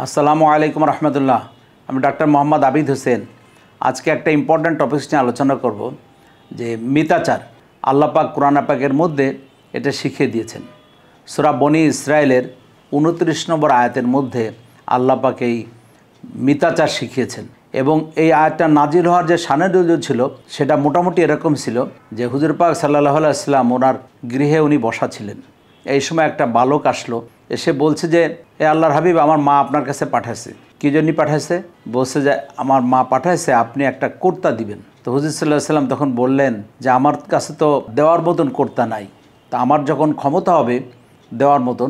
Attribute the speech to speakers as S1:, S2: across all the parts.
S1: আসসালামু আলাইকুম রহমতুল্লাহ। আমি ডাক্তার মোহাম্মদ আবিদ হোসেন। আজকে একটা ইম্পর্ট্যান্ট টপিকস নিয়ে আলোচনা করব যে মিতাচার আল্লাহ পাক কোরআন পাকের মধ্যে এটা শিখিয়ে দিয়েছেন। সূরা বনী ইসরাইলের 29 নম্বর আয়াতের মধ্যে আল্লাহ পাক এই মিতাচার শিখিয়েছেন এবং এই আয়াতটা নাজিল হওয়ার যে শানে নজুল ছিল সেটা মোটামুটি এরকম ছিল যে হুজুর পাক সাল্লাল্লাহু আলাইহি ওয়াসাল্লাম ওনার গৃহে উনি বসা ছিলেন। এই সময় একটা বালক আসলো, এসে বলছে যে এ আল্লাহর হাবিব, আমার মা আপনার কাছে পাঠাইছে। কী জন্য পাঠাইছে? বলছে যে আমার মা পাঠাইছে আপনি একটা কুর্তা দিবেন। তো হুজুর সাল্লাল্লাহু আলাইহি ওয়াসাল্লাম তখন বললেন যে আমার কাছে তো দেওয়ার মতন কুর্তা নাই, তা আমার যখন ক্ষমতা হবে দেওয়ার মতন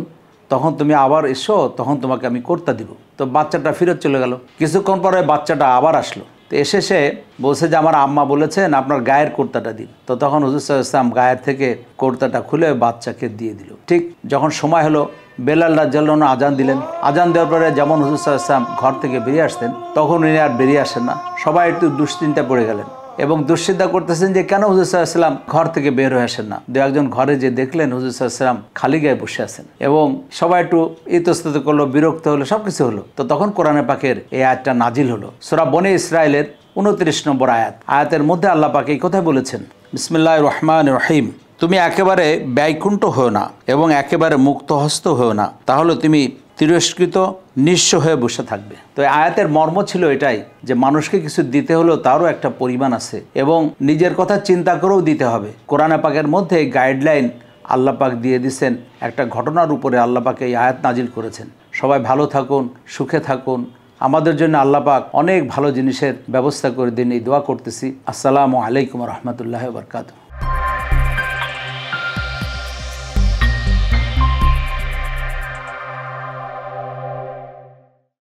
S1: তখন তুমি আবার এসো, তখন তোমাকে আমি কুর্তা দিব। তো বাচ্চাটা ফিরত চলে গেল। কিছুক্ষণ পরে বাচ্চাটা আবার আসলো, তো এসে সে বলছে যে আমার আম্মা বলেছেন আপনার গায়ের কুর্তাটা দিন। তো তখন হুজুর সাল্লাল্লাহু আলাইহি ওয়াসাল্লাম গায়ের থেকে কুর্তাটা খুলে বাচ্চাকে দিয়ে দিল। ঠিক যখন সময় হলো বেলাল রাদিয়াল্লাহু আনহু আজান দিলেন। আজান দেওয়ার পরে যেমন হুজুর সাল্লাল্লাহু আলাইহি ওয়াসাল্লাম ঘর থেকে বেরিয়ে আসতেন তখন উনি আর বেরিয়ে আসেন না। সবাই একটু দুশ্চিন্তা পড়ে গেলেন এবং দুশ্চিন্তা করতেছেন যে কেন হুজুর সাল্লাল্লাহু আলাইহি ওয়াসাল্লাম ঘর থেকে বের হয়ে আসেন না। দু একজন ঘরে যে দেখলেন হুজুর সাল্লাল্লাহু আলাইহি ওয়াসাল্লাম খালি গায়ে বসে আছেন এবং সবাই একটু ইতস্তত করলো, বিরক্ত হলো, সব কিছু হলো। তো তখন কোরআনে পাকের এই আয়াতটা নাজিল হলো। সূরা বনী ইসরাইলের 29 নম্বর আয়াতের মধ্যে আল্লাহ পাক এই কথা বলেছেন, বিসমিল্লাহির রহমানির রহিম, তুমি একেবারে ব্যয়কুণ্ঠ হও না এবং একেবারে মুক্তহস্ত হও না, তাহলে তুমি তিরস্কৃত নিঃস্ব হয়ে বসে থাকবে। তো আয়াতের মর্ম ছিল এটাই যে মানুষকে কিছু দিতে হলেও তারও একটা পরিমাণ আছে এবং নিজের কথা চিন্তা করেও দিতে হবে। কোরআনে পাকের মধ্যে গাইডলাইন আল্লাহ পাক দিয়ে দিয়েছেন। একটা ঘটনার উপরে আল্লাহ পাক এই আয়াত নাজিল করেছেন। সবাই ভালো থাকুন, সুখে থাকুন। আমাদের জন্য আল্লাহ পাক অনেক ভালো জিনিসের ব্যবস্থা করে দিন, এই দোয়া করতেছি। আসসালামু আলাইকুম রহমতুল্লাহি ওয়া বারাকাতুহু।